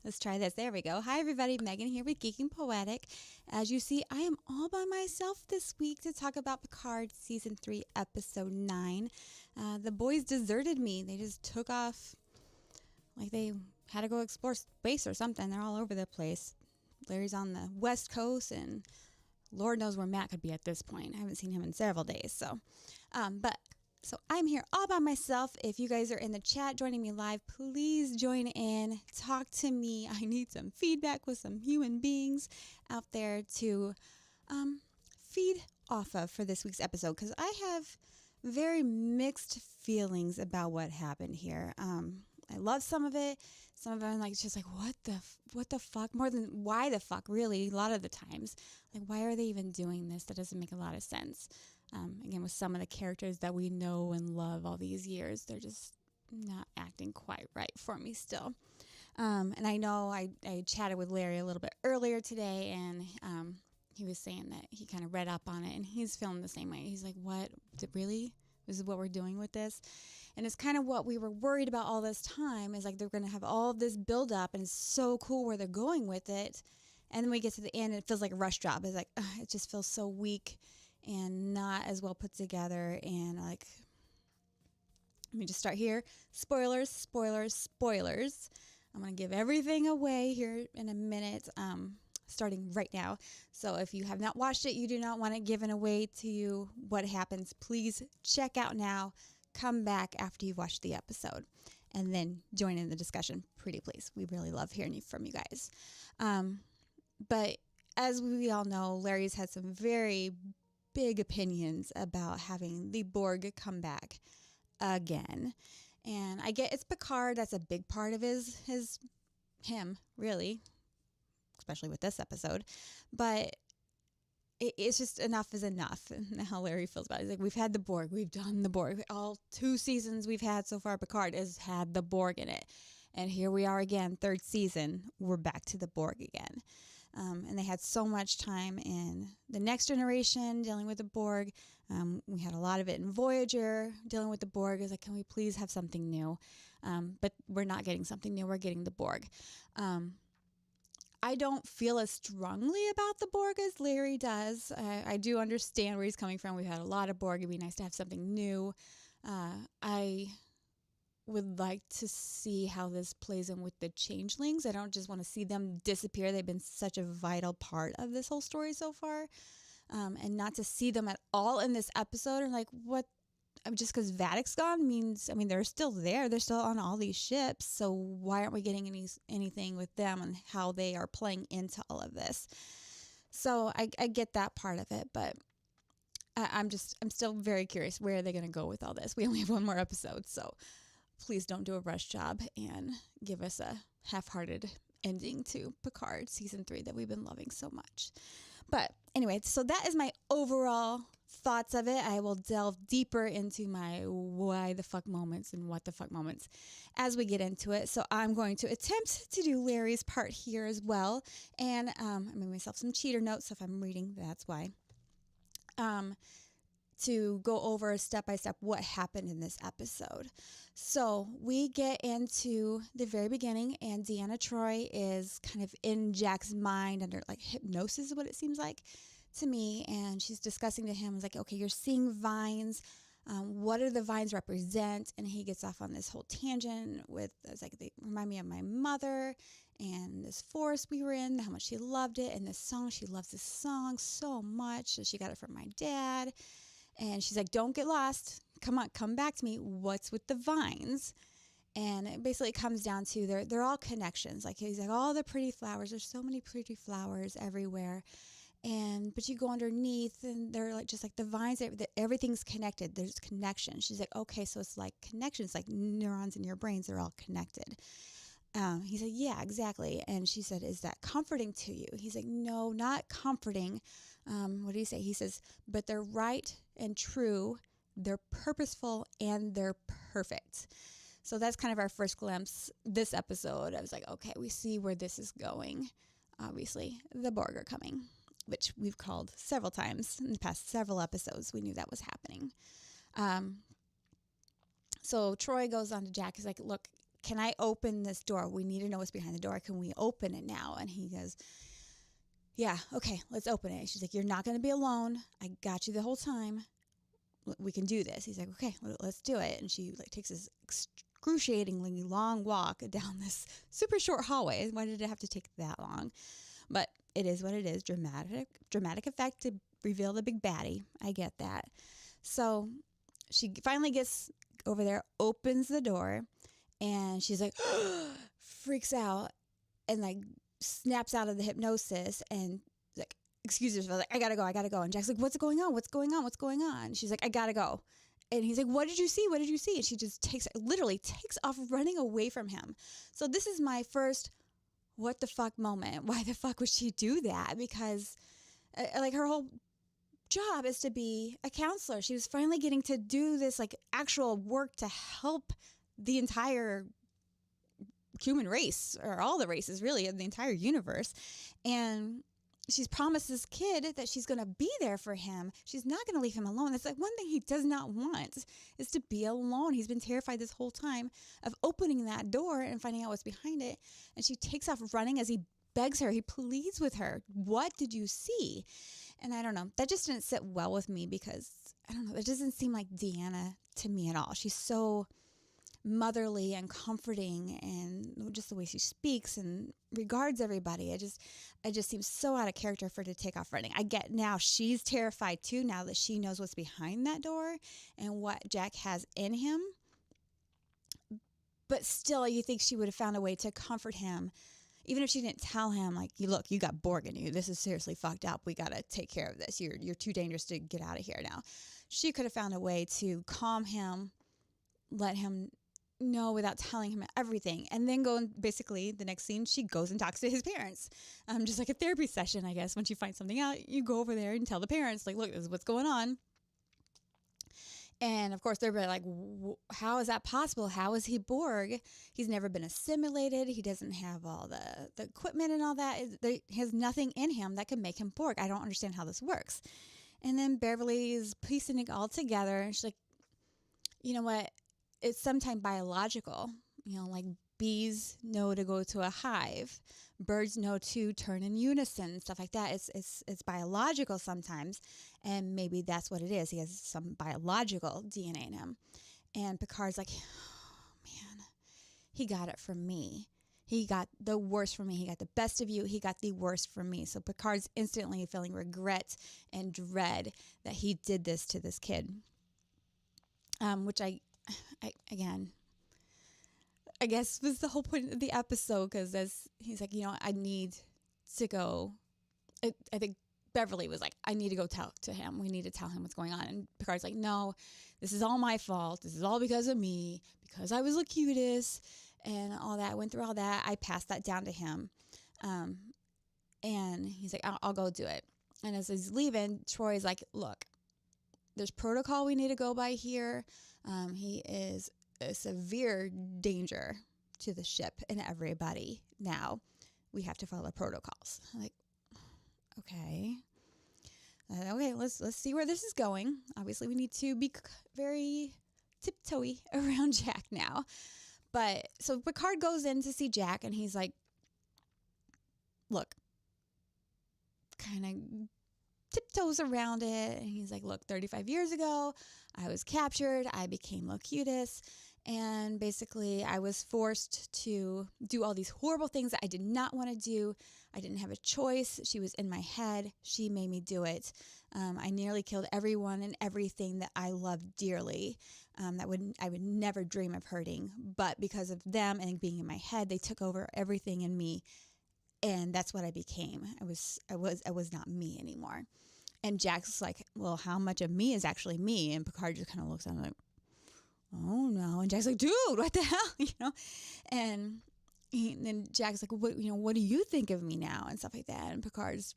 Let's try this. There we go. Hi, everybody. Megan here with Geeking Poetic. As you see, I am all by myself this week to talk about Picard Season 3, Episode 9. The boys deserted me. They just took off like they had to go explore space or something. They're all over the place. Larry's on the West Coast, and Lord knows where Matt could be at this point. I haven't seen him in several days. So I'm here all by myself. If you guys are in the chat joining me live, please join in. Talk to me. I need some feedback with some human beings out there to feed off of for this week's episode, because I have very mixed feelings about what happened here. I love some of it. Some of it I'm like, it's just like, what the fuck? More than why the fuck, really, a lot of the times. Like, why are they even doing this? That doesn't make a lot of sense. Again, with some of the characters that we know and love all these years, they're just not acting quite right for me still. And I know I chatted with Larry a little bit earlier today, and he was saying that he kind of read up on it, and he's feeling the same way. He's like, what? Really? This is what we're doing with this? And it's kind of what we were worried about all this time, is like they're going to have all of this build up, and it's so cool where they're going with it. And then we get to the end, and it feels like a rush job. It's like, it just feels so weak and not as well put together. And like, let me just start here. Spoilers, spoilers, spoilers. I'm going to give everything away here in a minute, starting right now. So if you have not watched it, you do not want it given away to you what happens, please check out now. Come back after you've watched the episode and then join in the discussion. Pretty please. We really love hearing from you guys. But as we all know, Larry's had some very big opinions about having the Borg come back again. And I get it's Picard. That's a big part of him, really, especially with this episode. But it's just enough is enough. And how Larry feels about it. He's like, we've had the Borg. We've done the Borg. All 2 seasons we've had so far, Picard has had the Borg in it. And here we are again, 3rd season. We're back to the Borg again. And they had so much time in the Next Generation dealing with the Borg. We had a lot of it in Voyager dealing with the Borg. It's like, can we please have something new? But we're not getting something new. We're getting the Borg. I don't feel as strongly about the Borg as Larry does. I do understand where he's coming from. We've had a lot of Borg. It'd be nice to have something new. I would like to see how this plays in with the Changelings. I don't just want to see them disappear. They've been such a vital part of this whole story so far. And not to see them at all in this episode, and like, what? Just because Vadic's gone means, they're still there. They're still on all these ships. So why aren't we getting anything with them and how they are playing into all of this? So I get that part of it, but I'm still very curious. Where are they going to go with all this? We only have one more episode, so please don't do a rush job and give us a half-hearted ending to Picard Season 3 that we've been loving so much. But anyway, so that is my overall thoughts of it. I will delve deeper into my why the fuck moments and what the fuck moments as we get into it. So I'm going to attempt to do Larry's part here as well. And I made myself some cheater notes, so if I'm reading, that's why. To go over step by step what happened in this episode. So we get into the very beginning, and Deanna Troi is kind of in Jack's mind under like hypnosis is what it seems like to me. And she's discussing to him, like, okay, you're seeing vines. What do the vines represent? And he gets off on this whole tangent with, it's like, they remind me of my mother and this forest we were in, how much she loved it. And this song, she loves this song so much. So she got it from my dad. And she's like, don't get lost. Come on, come back to me. What's with the vines? And it basically comes down to they're all connections. Like, he's like, all the pretty flowers. There's so many pretty flowers everywhere. But you go underneath, and they're like just like the vines. Everything's connected. There's connection. She's like, okay, so it's like connections, like neurons in your brains. They're all connected. He said, yeah, exactly. And she said, is that comforting to you? He's like, no, not comforting. What did he say? He says, but they're right and true. They're purposeful and they're perfect. So that's kind of our first glimpse this episode. I was like, okay, we see where this is going. Obviously, the Borg are coming, which we've called several times in the past several episodes. We knew that was happening. So Troi goes on to Jack. He's like, look, can I open this door? We need to know what's behind the door. Can we open it now? And he goes, yeah, okay, let's open it. She's like, you're not going to be alone. I got you the whole time. We can do this. He's like, okay, let's do it. And she like takes this excruciatingly long walk down this super short hallway. Why did it have to take that long? But it is what it is. Dramatic effect to reveal the big baddie. I get that. So she finally gets over there, opens the door, and she's like, freaks out and like snaps out of the hypnosis and like excuses herself, like, I gotta go. And Jack's like, what's going on? She's like, I gotta go. And he's like, what did you see? And she just literally takes off running away from him. So this is my first what the fuck moment. Why the fuck would she do that? Because like her whole job is to be a counselor. She was finally getting to do this like actual work to help the entire human race, or all the races really in the entire universe. And she's promised this kid that she's going to be there for him. She's not going to leave him alone. That's like one thing he does not want, is to be alone. He's been terrified this whole time of opening that door and finding out what's behind it. And she takes off running as he begs her. He pleads with her. What did you see? And I don't know. That just didn't sit well with me because, I don't know, it doesn't seem like Deanna to me at all. She's so motherly and comforting, and just the way she speaks and regards everybody. It just seems so out of character for her to take off running. I get now she's terrified too, now that she knows what's behind that door and what Jack has in him. But still, you think she would have found a way to comfort him, even if she didn't tell him, like, look, you got Borg in you. This is seriously fucked up. We got to take care of this. You're too dangerous to get out of here now. She could have found a way to calm him, let him know without telling him everything, and then go and basically the next scene she goes and talks to his parents, just like a therapy session, I guess. Once you find something out, you go over there and tell the parents, like, look, this is what's going on. And of course they're like, how is that possible? How is he Borg? He's never been assimilated. He doesn't have all the equipment and all that. He has nothing in him that could make him Borg. I don't understand how this works. And then Beverly is piecing it all together, and she's like, you know what? It's sometimes biological, like bees know to go to a hive, birds know to turn in unison, stuff like that. It's biological sometimes, and maybe that's what it is. He has some biological DNA in him. And Picard's like, oh, man, he got it from me. He got the worst from me. He got the best of you. He got the worst from me. So Picard's instantly feeling regret and dread that he did this to this kid, which I guess was the whole point of the episode, because as he's like, I need to go. I think Beverly was like, I need to go tell to him. We need to tell him what's going on. And Picard's like, no, this is all my fault. This is all because of me, because I was Locutus and all that. I went through all that. I passed that down to him. And he's like, I'll go do it. And as he's leaving, Troy's like, look, there's protocol we need to go by here. He is a severe danger to the ship and everybody. Now we have to follow protocols. I'm like, okay, let's see where this is going. Obviously, we need to be very tiptoey around Jack now. But so Picard goes in to see Jack, and he's like, look, kind of tiptoes around it, and he's like, look, 35 years ago I was captured, I became Locutus, and basically I was forced to do all these horrible things that I did not want to do. I didn't have a choice. She was in my head. She made me do it. I nearly killed everyone and everything that I loved dearly, I would never dream of hurting, but because of them and being in my head, they took over everything in me. And that's what I became. I was not me anymore. And Jack's like, well, how much of me is actually me? And Picard just kind of looks at him like, oh no. And Jack's like, dude, what the hell? And then Jack's like, what do you think of me now? And stuff like that. And Picard's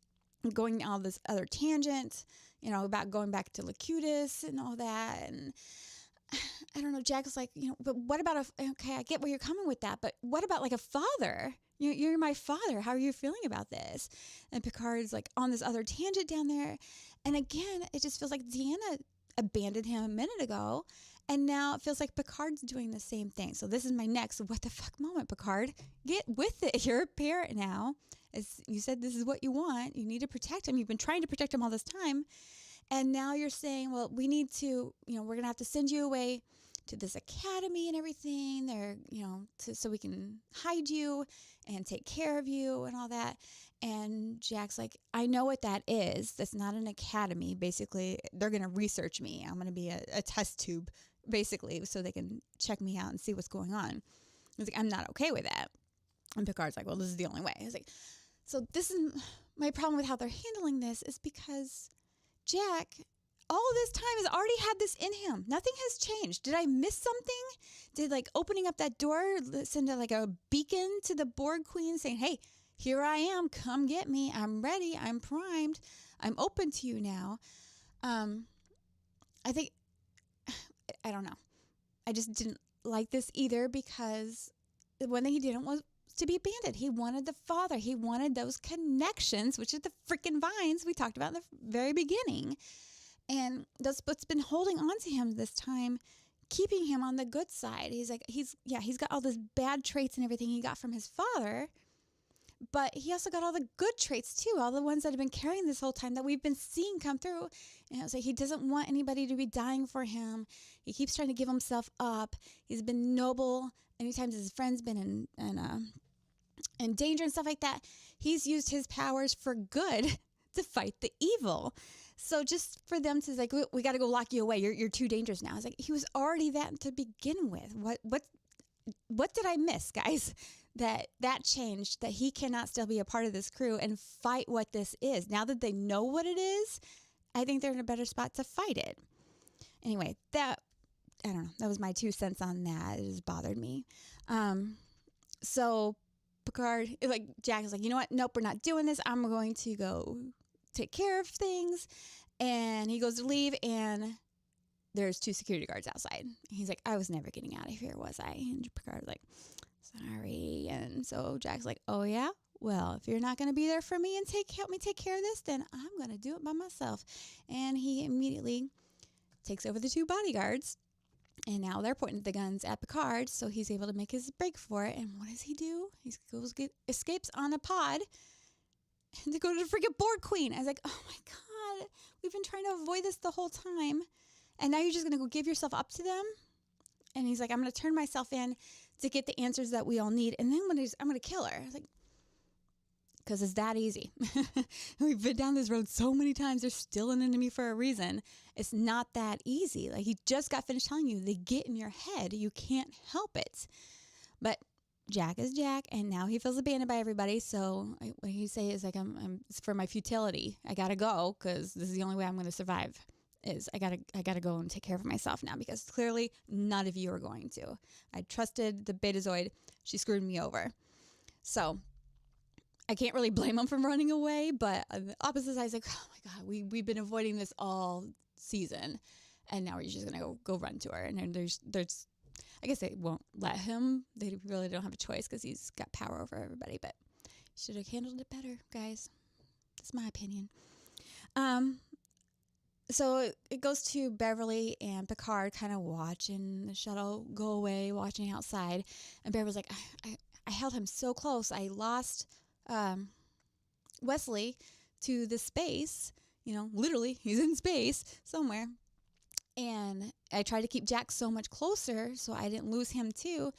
going on this other tangent, about going back to Locutus and all that. And I don't know. Jack's like, but what about okay, I get where you're coming with that, but what about like a father? You're my father. How are you feeling about this? And Picard's like on this other tangent down there. And again, it just feels like Deanna abandoned him a minute ago. And now it feels like Picard's doing the same thing. So this is my next what the fuck moment, Picard. Get with it. You're a parent now. As you said, this is what you want. You need to protect him. You've been trying to protect him all this time. And now you're saying, well, we need to, we're going to have to send you away to this academy and everything there, so we can hide you and take care of you and all that. And Jack's like, I know what that is. That's not an academy. Basically, they're going to research me. I'm going to be a test tube, basically, so they can check me out and see what's going on. He's like, I'm not okay with that. And Picard's like, well, this is the only way. He's like, so this is my problem with how they're handling this is because Jack, all this time, has already had this in him. Nothing has changed. Did I miss something? Did opening up that door send a beacon to the Borg Queen saying, hey, here I am. Come get me. I'm ready. I'm primed. I'm open to you now. I think, I don't know. I just didn't like this either because the one thing he didn't was to be abandoned. He wanted the father. He wanted those connections, which are the freaking vines we talked about in the very beginning. And that's what's been holding on to him this time, keeping him on the good side. He's got all those bad traits and everything he got from his father, but he also got all the good traits too, all the ones that have been carrying this whole time that we've been seeing come through. And it's like he doesn't want anybody to be dying for him. He keeps trying to give himself up. He's been noble. Anytime his friend's been in danger and stuff like that, he's used his powers for good to fight the evil. So just for them to like, we got to go lock you away. You're too dangerous now. It's like he was already that to begin with. What did I miss, guys? That changed, that he cannot still be a part of this crew and fight what this is. Now that they know what it is, I think they're in a better spot to fight it. Anyway, I don't know. That was my 2 cents on that. It just bothered me. So Picard, Jack is like, you know what? Nope, we're not doing this. I'm going to go take care of things. And he goes to leave, and there's 2 security guards outside. He's like, I was never getting out of here, was I? And Picard's like, sorry. And so Jack's like, oh yeah? Well, if you're not going to be there for me and help me take care of this, then I'm going to do it by myself. And he immediately takes over the 2 bodyguards. And now they're pointing the guns at Picard, so he's able to make his break for it. And what does he do? He escapes on a pod to go to the freaking Borg Queen. I was like, oh my God, we've been trying to avoid this the whole time. And now you're just going to go give yourself up to them? And he's like, I'm going to turn myself in to get the answers that we all need. And then I'm going to kill her. I was like, because it's that easy. We've been down this road so many times. They're still an enemy for a reason. It's not that easy. Like he just got finished telling you, they get in your head. You can't help it. But Jack is Jack, and now he feels abandoned by everybody. So what he say is like, it's for my futility. I gotta go because this is the only way I'm going to survive. I gotta go and take care of myself now because clearly none of you are going to. I trusted the Betazoid. She screwed me over. So I can't really blame him for running away, but on the opposite side is like, oh my God, we've been avoiding this all season, and now we're just gonna go run to her. And then there's I guess they won't let him. They really don't have a choice because he's got power over everybody. But he should have handled it better, guys. That's my opinion. So it goes to Beverly and Picard kind of watching the shuttle go away, watching outside. And Beverly's like, I held him so close. I lost Wesley to the space. Literally, he's in space somewhere. And I tried to keep Jack so much closer so I didn't lose him too.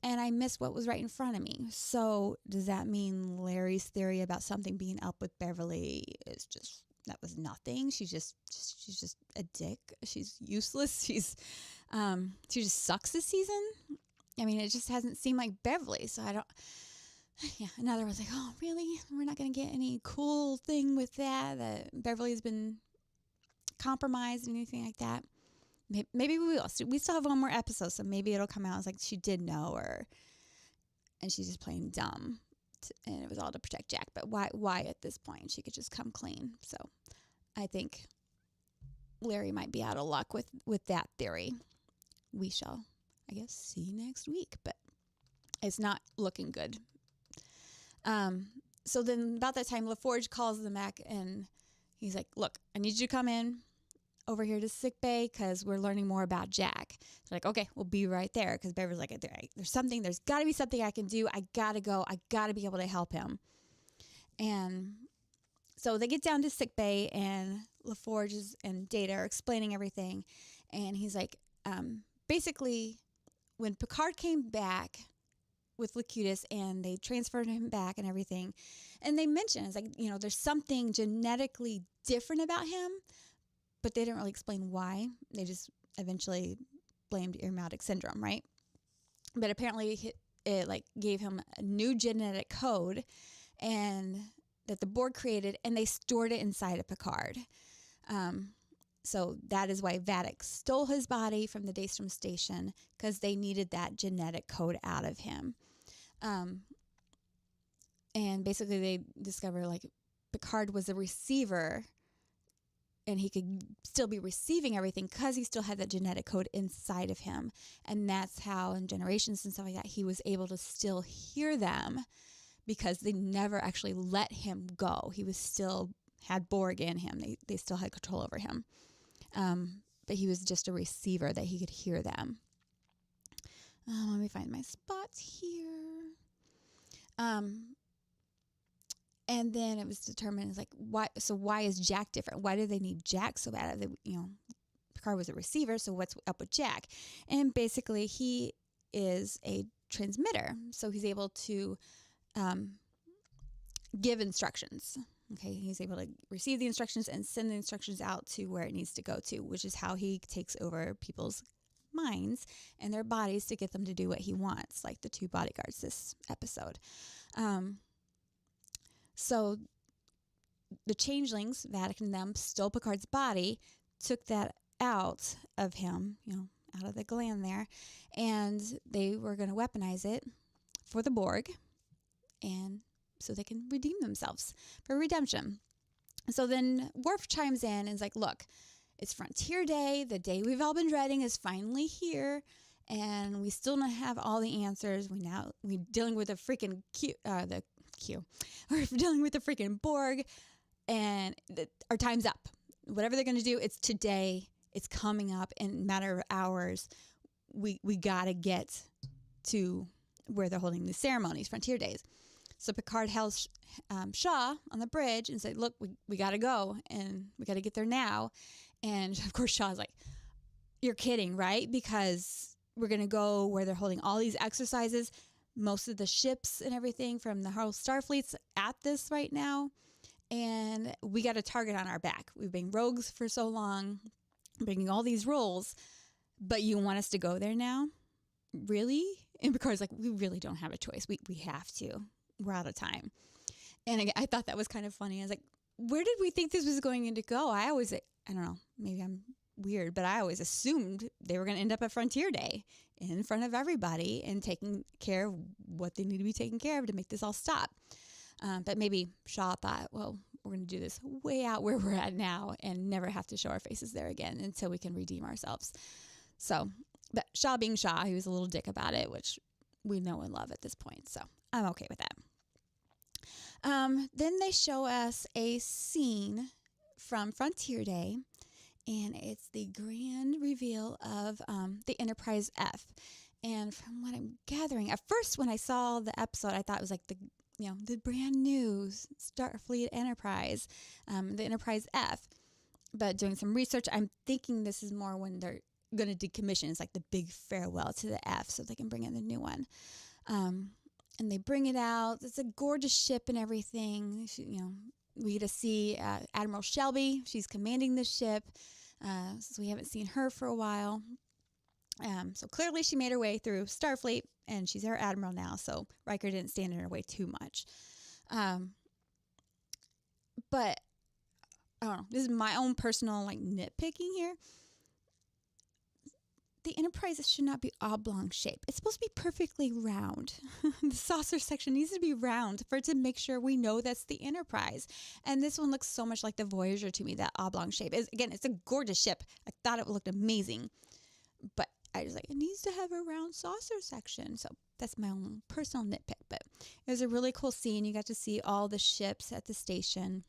And I missed what was right in front of me. So does that mean Larry's theory about something being up with Beverly is just... that was nothing? She's just a dick. She's useless. She just sucks this season. I mean, it just hasn't seemed like Beverly. So I don't. Yeah. Another was like, oh, really? We're not going to get any cool thing with that. That Beverly's been compromised and anything like that. Maybe we will. We still have one more episode, so maybe it'll come out as like she did know, and she's just playing dumb. And it was all to protect Jack. But why at this point? She could just come clean. So I think Larry might be out of luck with that theory. We shall, I guess, see next week. But it's not looking good. So then about that time, LaForge calls them back, and he's like, look, I need you to come in. over here to sick bay because we're learning more about Jack. They're like, okay, we'll be right there. Because Beverly's like, there's got to be something I can do. I got to go. I got to be able to help him. And so they get down to sick bay, and LaForge and Data are explaining everything. And he's like, basically, when Picard came back with Locutus and they transferred him back and everything, and they mentioned, it's like, there's something genetically different about him, but they didn't really explain why. They just eventually blamed Irumodic syndrome, right? But apparently it like gave him a new genetic code and that the Borg created, and they stored it inside of Picard. So that is why Vadic stole his body from the Daystrom station, because they needed that genetic code out of him. And basically they discover like Picard was a receiver, and he could still be receiving everything because he still had that genetic code inside of him. And that's how in Generations and stuff like that, he was able to still hear them, because they never actually let him go. He was still had Borg in him. They still had control over him. But he was just a receiver that he could hear them. Let me find my spots here. And then it was determined, it's like, why is Jack different? Why do they need Jack so bad? Picard was a receiver, so what's up with Jack? And basically he is a transmitter, so he's able to give instructions. Okay, he's able to receive the instructions and send the instructions out to where it needs to go to, which is how he takes over people's minds and their bodies to get them to do what he wants, like the two bodyguards this episode. So the changelings, Vadic and them, stole Picard's body, took that out of him, out of the gland there, and they were going to weaponize it for the Borg, and so they can redeem themselves for redemption. So then Worf chimes in and is like, look, it's Frontier Day. The day we've all been dreading is finally here, and we still don't have all the answers. We're dealing with a freaking We're dealing with the freaking Borg, and our time's up. Whatever they're going to do, it's today. It's coming up in a matter of hours. We got to get to where they're holding the ceremonies, Frontier Days. So Picard held Shaw on the bridge and said, look, we got to go, and we got to get there now. And, of course, Shaw's like, you're kidding, right? Because we're going to go where they're holding all these exercises. Most of the ships and everything from the whole Starfleet's at this right now. And we got a target on our back. We've been rogues for so long, bringing all these roles, but you want us to go there now? Really? And Picard's like, we really don't have a choice. We have to. We're out of time. And I thought that was kind of funny. I was like, where did we think this was going to go? I don't know, maybe I'm weird, but I always assumed they were going to end up at Frontier Day in front of everybody and taking care of what they need to be taken care of to make this all stop. But maybe Shaw thought, well, we're going to do this way out where we're at now and never have to show our faces there again until we can redeem ourselves. So, but Shaw being Shaw, he was a little dick about it, which we know and love at this point. So I'm okay with that. Then they show us a scene from Frontier Day, and it's the grand reveal of the Enterprise F. And from what I'm gathering, at first when I saw the episode, I thought it was like the brand new Starfleet Enterprise, the Enterprise F. But doing some research, I'm thinking this is more when they're going to decommission. It's like the big farewell to the F, so they can bring in the new one. And they bring it out. It's a gorgeous ship and everything. We get to see Admiral Shelby. She's commanding the ship, since we haven't seen her for a while. So clearly she made her way through Starfleet, and she's our admiral now, so Riker didn't stand in her way too much. But I don't know. This is my own personal nitpicking here. The Enterprise should not be oblong shaped. It's supposed to be perfectly round. The saucer section needs to be round for it to make sure we know that's the Enterprise. And this one looks so much like the Voyager to me, that oblong shape. It's a gorgeous ship. I thought it looked amazing. But I was like, it needs to have a round saucer section. So that's my own personal nitpick. But it was a really cool scene. You got to see all the ships at the station.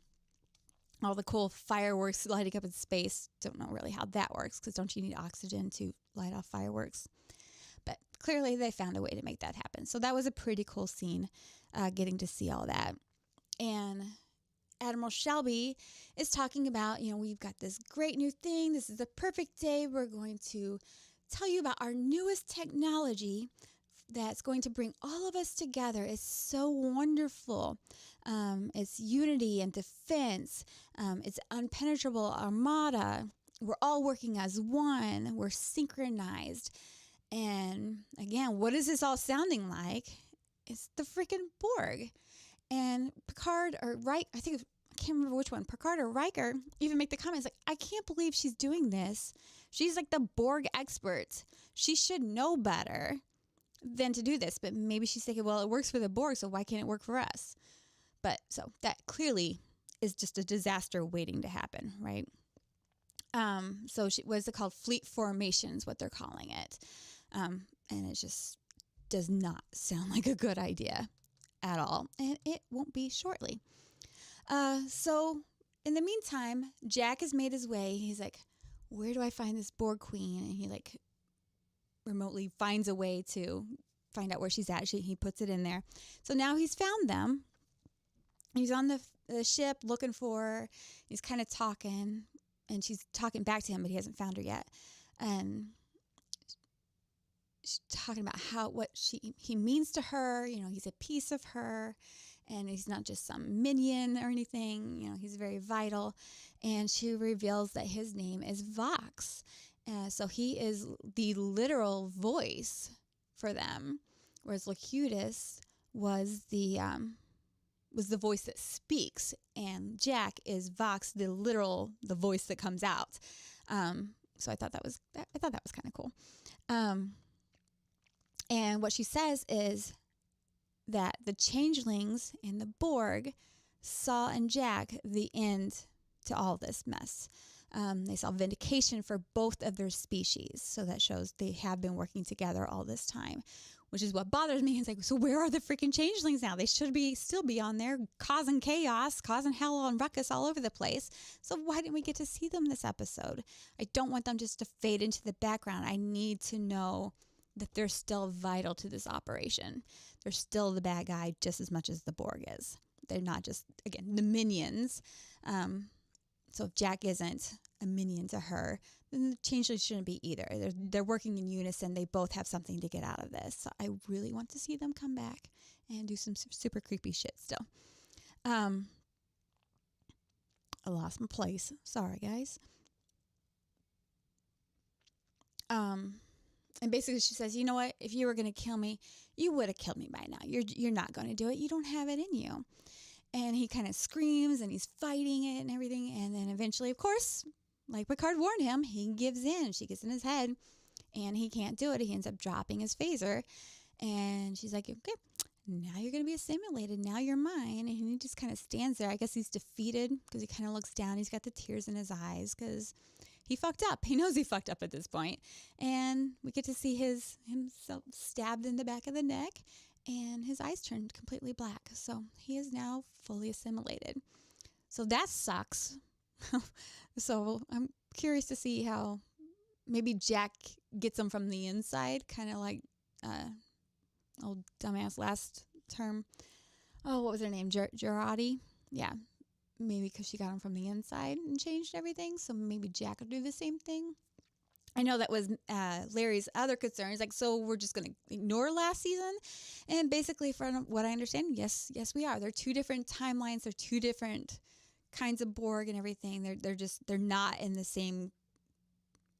all the cool fireworks lighting up in space. Don't know really how that works, because don't you need oxygen to light off fireworks? But clearly they found a way to make that happen. So that was a pretty cool scene, getting to see all that. And Admiral Shelby is talking about, we've got this great new thing. This is the perfect day. We're going to tell you about our newest technology that's going to bring all of us together. It's so wonderful. It's unity and defense. It's unpenetrable armada. We're all working as one. We're synchronized. And again, what is this all sounding like? It's the freaking Borg. And Picard, or I can't remember which one, Picard or Riker, even make the comments like, I can't believe she's doing this. She's like the Borg expert. She should know better than to do this. But maybe she's thinking, well, it works for the Borg, so why can't it work for us? But so that clearly is just a disaster waiting to happen, right? So what is it called? Fleet formation is what they're calling it. And it just does not sound like a good idea at all. And it won't be shortly. So in the meantime, Jack has made his way. He's like, where do I find this Borg queen? And he like remotely finds a way to find out where she's at. He puts it in there. So now he's found them. He's on the ship looking for her. He's kind of talking, and she's talking back to him, but he hasn't found her yet. And she's talking about what he means to her. He's a piece of her, and he's not just some minion or anything. He's very vital. And she reveals that his name is Vox. So he is the literal voice for them, whereas Locutus was the voice that speaks, and Jack is Vox, the voice that comes out. So I thought that was kind of cool. And what she says is that the changelings and the Borg saw in Jack the end to all this mess. They saw vindication for both of their species. So that shows they have been working together all this time, which is what bothers me. It's like, so where are the freaking changelings now? They should still be on there causing chaos, causing hell and ruckus all over the place. So why didn't we get to see them this episode? I don't want them just to fade into the background. I need to know that they're still vital to this operation. They're still the bad guy just as much as the Borg is. They're not just, again, the minions. So if Jack isn't a minion to her, then the changelings shouldn't be either. They're working in unison. They both have something to get out of this. So I really want to see them come back and do some super creepy shit still. I lost my place. Sorry, guys. And basically she says, you know what? If you were going to kill me, you would have killed me by now. You're not going to do it. You don't have it in you. And he kind of screams and he's fighting it and everything. And then eventually, of course, like Picard warned him, he gives in. She gets in his head and he can't do it. He ends up dropping his phaser. And she's like, okay, now you're going to be assimilated. Now you're mine. And he just kind of stands there. I guess he's defeated because he kind of looks down. He's got the tears in his eyes because he fucked up. He knows he fucked up at this point. And we get to see himself stabbed in the back of the neck. And his eyes turned completely black. So he is now fully assimilated. So that sucks. So I'm curious to see how maybe Jack gets him from the inside, kind of like old dumbass last term. Oh, what was her name? Girardi? Yeah. Maybe because she got him from the inside and changed everything. So maybe Jack will do the same thing. I know that was Larry's other concern. He's like, so we're just going to ignore last season? And basically, from what I understand, yes, we are. They're two different timelines. They're two different kinds of Borg and everything. They're not in the same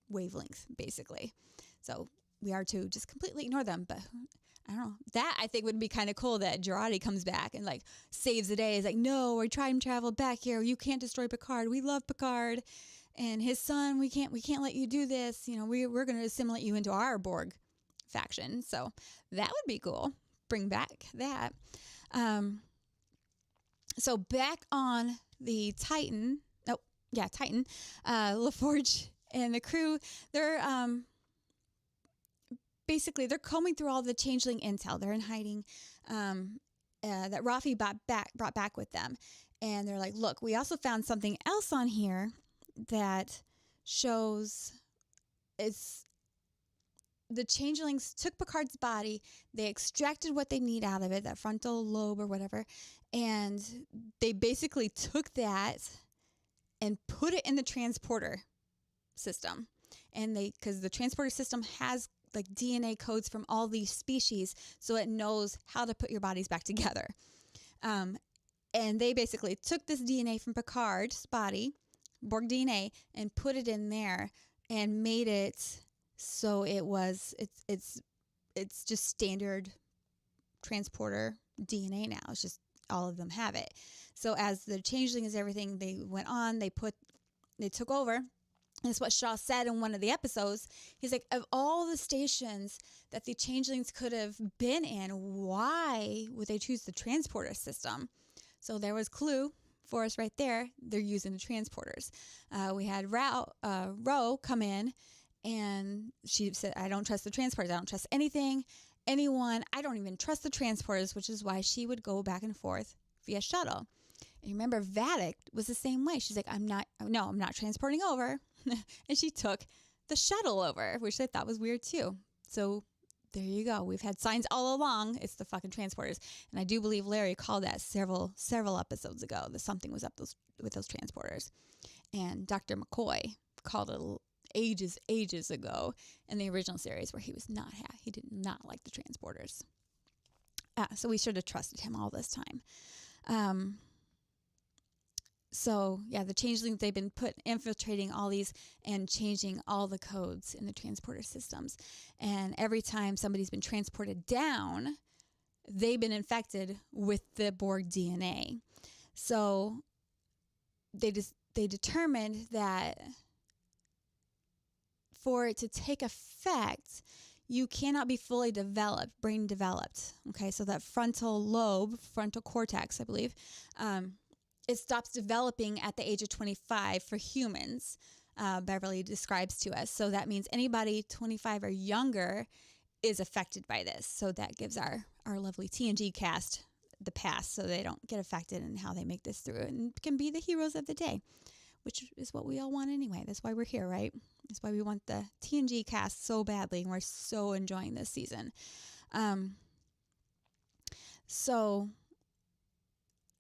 wavelength, basically. So we are to just completely ignore them. But I don't know. That I think would be kind of cool that Girardi comes back and like saves the day. He's like, no, we're trying to travel back here. You can't destroy Picard. We love Picard. And his son, we can't let you do this. We're going to assimilate you into our Borg faction. So that would be cool. Bring back that. So back on the Titan. Titan. LaForge and the crew. They're basically they're combing through all the changeling intel. They're in hiding. That Rafi brought back with them. And they're like, look, we also found something else on here that shows it's the changelings took Picard's body, they extracted what they need out of it, that frontal lobe or whatever, and they basically took that and put it in the transporter system. And because the transporter system has like DNA codes from all these species, so it knows how to put your bodies back together. And they basically took this DNA from Picard's body, Borg DNA, and put it in there and made it so it's just standard transporter DNA now. It's just all of them have it. So as the changelings, everything, they went on, they took over. And it's what Shaw said in one of the episodes. He's like, of all the stations that the changelings could have been in, why would they choose the transporter system? So there was clue for us right there. They're using the transporters. We had Ro come in, and she said, I don't trust the transporters. I don't trust anyone. I don't even trust the transporters, which is why she would go back and forth via shuttle. And you remember Vadic was the same way. She's like, I'm not transporting over. And she took the shuttle over, which I thought was weird too. So there you go. We've had signs all along. It's the fucking transporters. And I do believe Larry called that several episodes ago, that something was up with those transporters. And Dr. McCoy called it ages ago in the original series, where he did not like the transporters. So we should have trusted him all this time. So yeah, the changelings, they've been infiltrating all these and changing all the codes in the transporter systems. And every time somebody's been transported down, they've been infected with the Borg DNA. So they determined that for it to take effect, you cannot be fully brain developed. Okay, so that frontal cortex, I believe, it stops developing at the age of 25 for humans, Beverly describes to us. So that means anybody 25 or younger is affected by this. So that gives our lovely TNG cast the pass, so they don't get affected in how they make this through and can be the heroes of the day, which is what we all want anyway. That's why we're here, right? That's why we want the TNG cast so badly, and we're so enjoying this season. So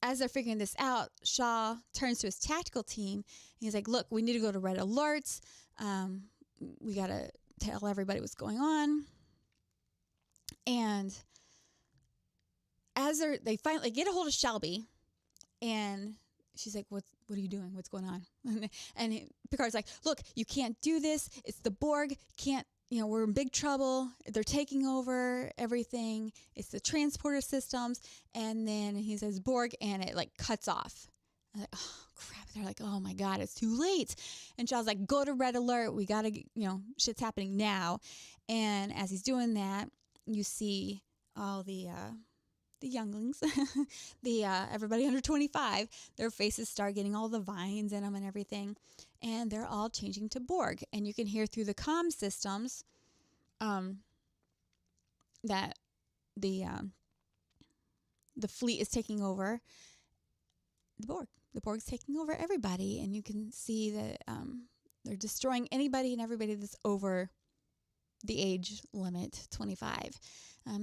as they're figuring this out, Shaw turns to his tactical team, and he's like, look, we need to go to red alert. We got to tell everybody what's going on. And as they finally get a hold of Shelby, and she's like, what are you doing? What's going on? And Picard's like, look, you can't do this. It's the Borg. We're in big trouble. They're taking over everything. It's the transporter systems. And then he says Borg, and it like cuts off. I'm like, oh crap. They're like, oh my God, it's too late. And Shaw's like, go to red alert. We got to, shit's happening now. And as he's doing that, you see all the younglings, everybody under 25, their faces start getting all the vines in them and everything, and they're all changing to Borg. And you can hear through the comm systems that the fleet is taking over the Borg. The Borg's taking over everybody, and you can see that they're destroying anybody and everybody that's over the age limit 25.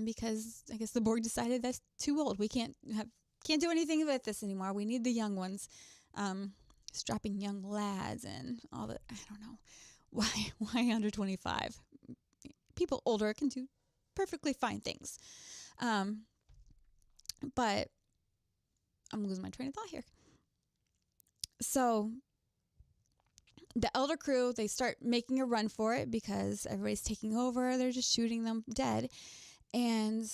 Because I guess the Borg decided that's too old. We can't do anything with this anymore. We need the young ones, strapping young lads and all that. I don't know why under 25. People older can do perfectly fine things. But I'm losing my train of thought here. So the Elder crew, they start making a run for it because everybody's taking over. They're just shooting them dead. And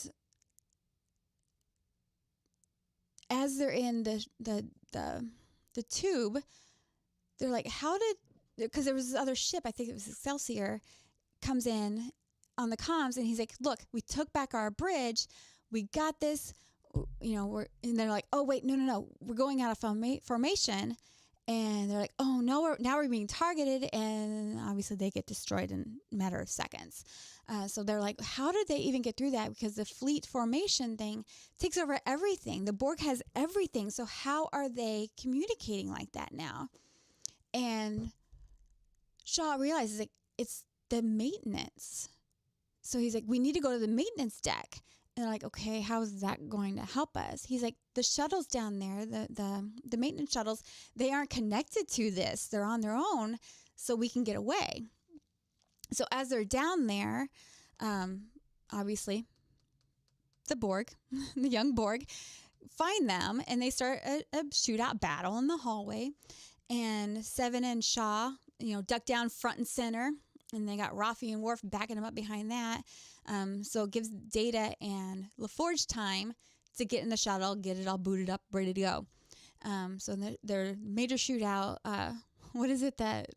as they're in the tube, they're like, because there was this other ship, I think it was Excelsior, comes in on the comms, and he's like, look, we took back our bridge. We got this, and they're like, oh, wait, no. We're going out of formation. And they're like, oh no, now we're being targeted, and obviously they get destroyed in a matter of seconds. So they're like, how did they even get through that? Because the fleet formation thing takes over everything. The Borg has everything. So how are they communicating like that now? And Shaw realizes like it's the maintenance. So he's like, we need to go to the maintenance deck. And they're like, okay, how is that going to help us? He's like, the shuttles down there, the maintenance shuttles, they aren't connected to this. They're on their own, so we can get away. So as they're down there, obviously, the Borg, the young Borg, find them, and they start a shootout battle in the hallway. And Seven and Shaw, duck down front and center. And they got Rafi and Worf backing them up behind that. So it gives Data and LaForge time to get in the shuttle, get it all booted up, ready to go. So their major shootout, what is it that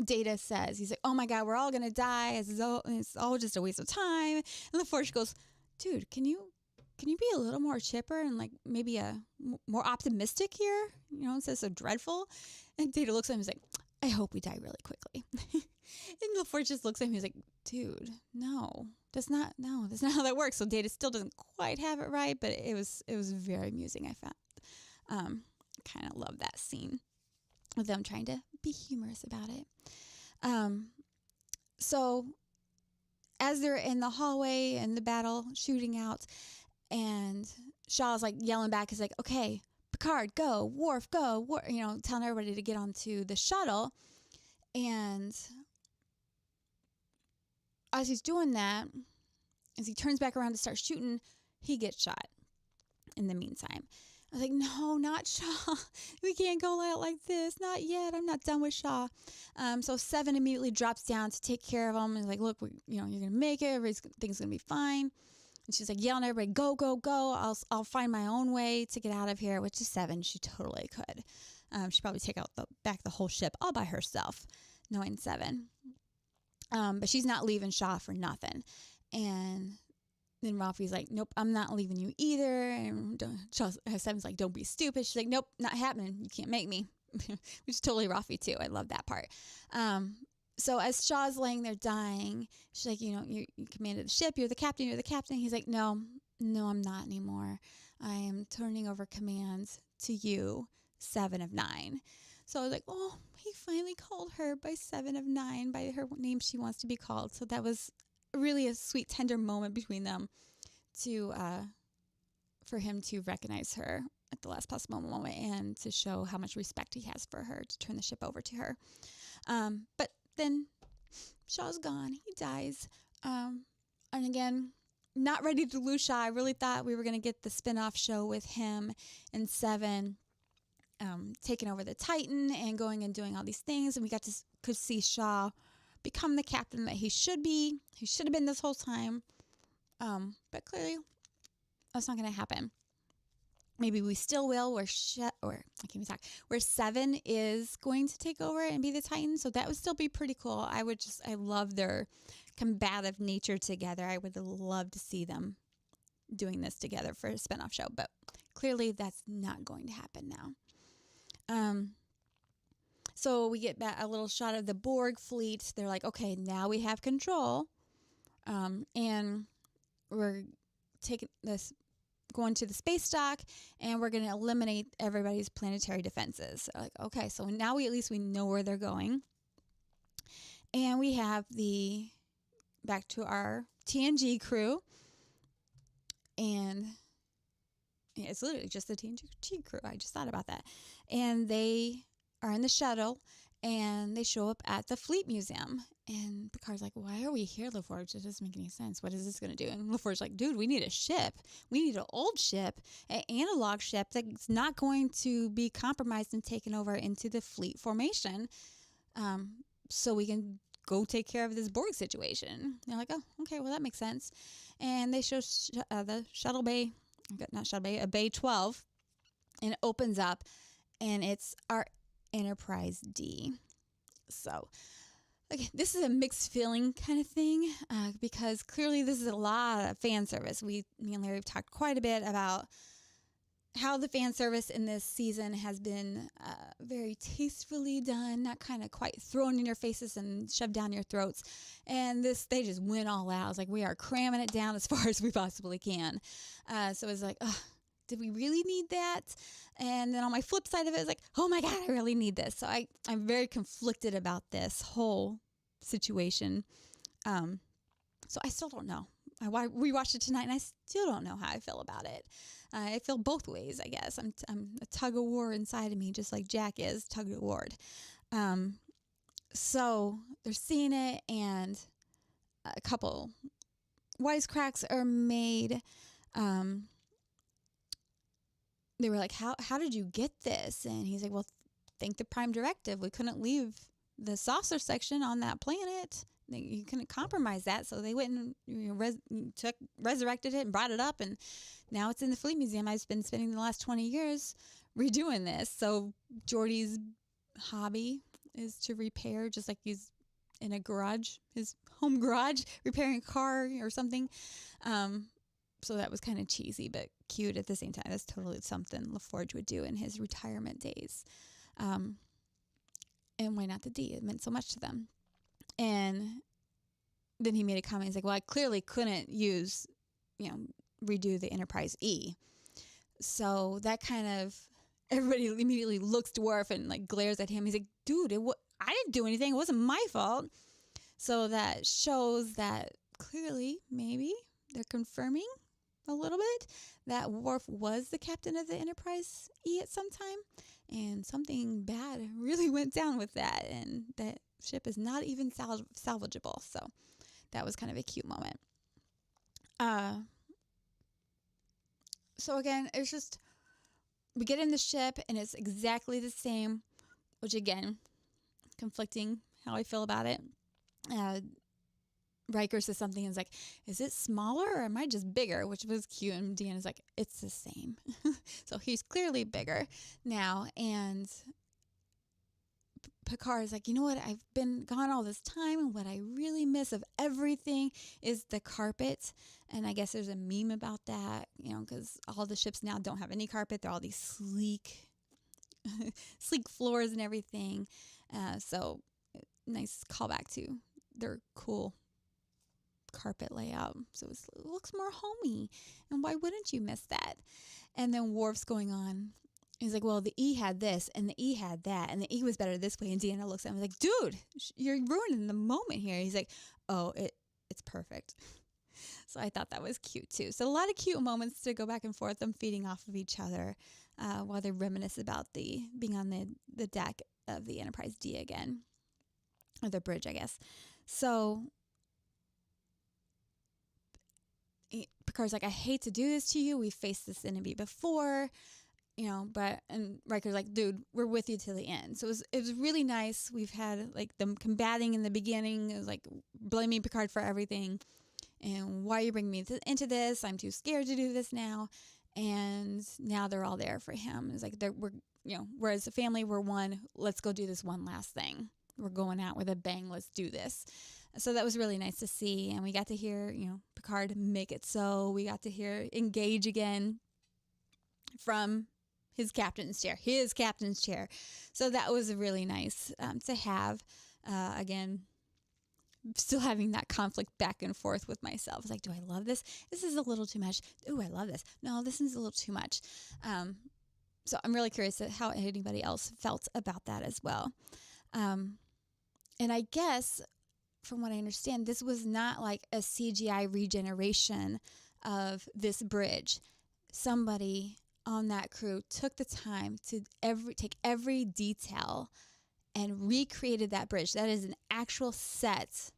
Data says? He's like, oh my God, we're all going to die. It's all just a waste of time. And LaForge goes, dude, can you be a little more chipper and like maybe a more optimistic here? Instead of so dreadful. And Data looks at him and he's like, I hope we die really quickly. And LaForge just looks at him. He's like, dude, no, that's not how that works. So Data still doesn't quite have it right, but it was very amusing, I found. Kind of love that scene of them trying to be humorous about it. So as they're in the hallway and the battle shooting out, and Shaw's like yelling back, he's like, okay, Picard, go, Worf, go, telling everybody to get onto the shuttle. And as he's doing that, as he turns back around to start shooting, he gets shot in the meantime. I was like, no, not Shaw. We can't go out like this. Not yet. I'm not done with Shaw. So Seven immediately drops down to take care of him. And like, look, you're going to make it. Everything's going to be fine. And she's like yelling at everybody, go, go, go. I'll find my own way to get out of here, which is Seven. She totally could. She'd probably take out back the whole ship all by herself, knowing Seven. But she's not leaving Shaw for nothing. And then Rafi's like, nope, I'm not leaving you either. And Seven's like, don't be stupid. She's like, nope, not happening. You can't make me. Which is totally Rafi too. I love that part. So as Shaw's laying there dying, she's like, you commanded the ship. You're the captain. He's like, no, I'm not anymore. I am turning over command to you, 7 of 9. So I was like, oh, he finally called her by 7 of 9, by her name she wants to be called. So that was really a sweet, tender moment between them for him to recognize her at the last possible moment and to show how much respect he has for her, to turn the ship over to her. But then Shaw's gone. He dies. And again, not ready to lose Shaw. I really thought we were going to get the spin-off show with him and Seven taking over the Titan and going and doing all these things. And we could see Shaw become the captain that he should be. He should have been this whole time. But clearly, that's not going to happen. Maybe we still will, where Seven is going to take over and be the Titan. So that would still be pretty cool. I love their combative nature together. I would love to see them doing this together for a spinoff show. But clearly that's not going to happen now. So we get back a little shot of the Borg fleet. They're like, okay, now we have control. And we're going to the space dock, and we're going to eliminate everybody's planetary defenses. So like, okay, so now we know where they're going. And we have back to our TNG crew. And yeah, it's literally just the TNG crew. I just thought about that. And they are in the shuttle, and they show up at the Fleet Museum. And Picard's like, why are we here, LaForge? It doesn't make any sense. What is this going to do? And LaForge's like, dude, we need a ship. We need an old ship, an analog ship that's not going to be compromised and taken over into the fleet formation, so we can go take care of this Borg situation. They're like, oh, okay, well, that makes sense. And they show the shuttle bay, not shuttle bay, a bay 12, and it opens up, and it's our Enterprise D. So, okay, this is a mixed feeling kind of thing, because clearly this is a lot of fan service. Me and Larry have talked quite a bit about how the fan service in this season has been very tastefully done, not kind of quite thrown in your faces and shoved down your throats. And they just went all out. It's like, we are cramming it down as far as we possibly can. So it's like, ugh, did we really need that? And then on my flip side of it, it's like, oh my God, I really need this. So I'm very conflicted about this whole situation. So I still don't know. I rewatched it tonight and I still don't know how I feel about it. I feel both ways, I guess. I'm a tug of war inside of me, just like Jack is tug of war. So they're seeing it, and a couple wisecracks are made. They were like, how did you get this? And he's like, well, thank the Prime Directive. We couldn't leave the saucer section on that planet. You couldn't compromise that. So they went and resurrected it and brought it up. And now it's in the Fleet Museum. I've been spending the last 20 years redoing this. So Geordi's hobby is to repair, just like he's in a garage, his home garage, repairing a car or something. So that was kind of cheesy, but cute at the same time. That's totally something LaForge would do in his retirement days. And why not the D? It meant so much to them. And then he made a comment. He's like, well, I clearly couldn't redo the Enterprise E. So that kind of, everybody immediately looks to Worf and like glares at him. He's like, dude, I didn't do anything. It wasn't my fault. So that shows that clearly, maybe they're confirming a little bit that Worf was the captain of the Enterprise E at some time. And something bad really went down with that. And that ship is not even salvageable. So that was kind of a cute moment. So again, it's just, we get in the ship and it's exactly the same, which again, conflicting how I feel about it. Riker says something and is like, is it smaller or am I just bigger? Which was cute. And Deanna's like, it's the same. So he's clearly bigger now. And Picard is like, you know what? I've been gone all this time, and what I really miss of everything is the carpet. And I guess there's a meme about that, because all the ships now don't have any carpet. They're all these sleek floors and everything. So nice callback to their cool carpet layout. So it looks more homey. And why wouldn't you miss that? And then Worf's going on. He's like, well, the E had this and the E had that and the E was better this way. And Deanna looks at him and is like, dude, you're ruining the moment here. He's like, oh, it's perfect. So I thought that was cute too. So a lot of cute moments to go back and forth, them feeding off of each other while they reminisce about being on the deck of the Enterprise D again, or the bridge, I guess. So Picard's like, I hate to do this to you. We've faced this enemy before. And Riker's like, dude, we're with you till the end. So it was really nice. We've had like them combating in the beginning. It was like blaming Picard for everything. And why are you bringing me into this? I'm too scared to do this now. And now they're all there for him. It's like we're as a family, we're one. Let's go do this one last thing. We're going out with a bang. Let's do this. So that was really nice to see. And we got to hear, Picard make it so. We got to hear engage again from his captain's chair. So that was really nice to have. Again, still having that conflict back and forth with myself. It's like, do I love this? This is a little too much. Ooh, I love this. No, this is a little too much. So I'm really curious how anybody else felt about that as well. And I guess, from what I understand, this was not like a CGI regeneration of this bridge. Somebody on that crew took the time to take every detail and recreated that bridge. That is an actual set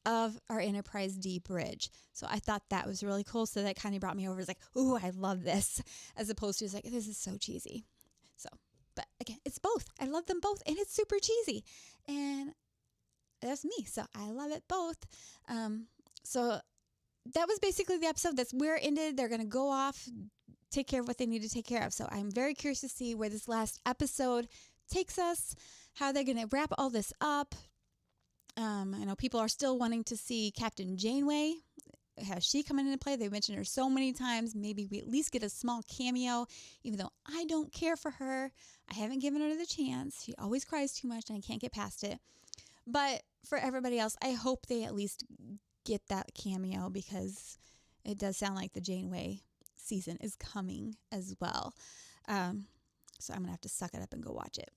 of our Enterprise D bridge. So I thought that was really cool. So that kind of brought me over. It's like, ooh, I love this. As opposed to, it's like, this is so cheesy. So, but again, it's both. I love them both. And it's super cheesy. And that's me. So I love it both. So that was basically the episode. That's where it ended. They're going to go off, take care of what they need to take care of. So I'm very curious to see where this last episode takes us, how they're going to wrap all this up. I know people are still wanting to see Captain Janeway has she come into play? They mentioned her so many times. Maybe we at least get a small cameo, even though I don't care for her. I haven't given her the chance. She always cries too much and I can't get past it. But for everybody else, I hope they at least get that cameo, because it does sound like the Janeway season is coming as well. So I'm going to have to suck it up and go watch it.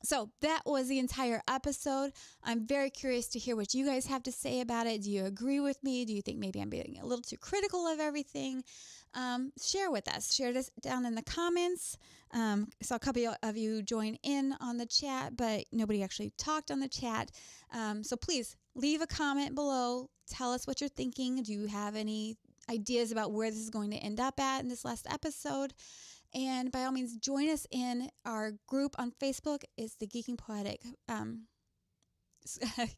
So that was the entire episode. I'm very curious to hear what you guys have to say about it. Do you agree with me? Do you think maybe I'm being a little too critical of everything? Share with us. Share this down in the comments. Saw a couple of you join in on the chat, but nobody actually talked on the chat. So please leave a comment below. Tell us what you're thinking. Do you have any ideas about where this is going to end up at in this last episode? And by all means, join us in our group on Facebook. It's the Geeking Poetic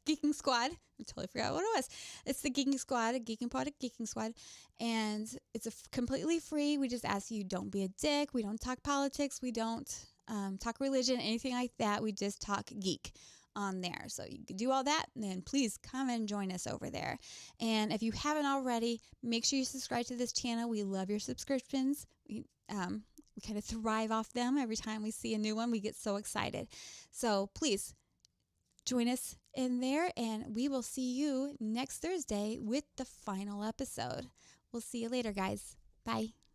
Geeking Squad. I totally forgot what it was. It's the Geeking Squad, Geeking Poetic Geeking Squad. And it's completely free. We just ask you, don't be a dick. We don't talk politics. We don't talk religion, anything like that. We just talk geek on there. So you can do all that, and then please come and join us over there. And if you haven't already, make sure you subscribe to this channel. We love your subscriptions. We kind of thrive off them. Every time we see a new one, we get so excited. So please join us in there, and we will see you next Thursday with the final episode. We'll see you later, guys. Bye.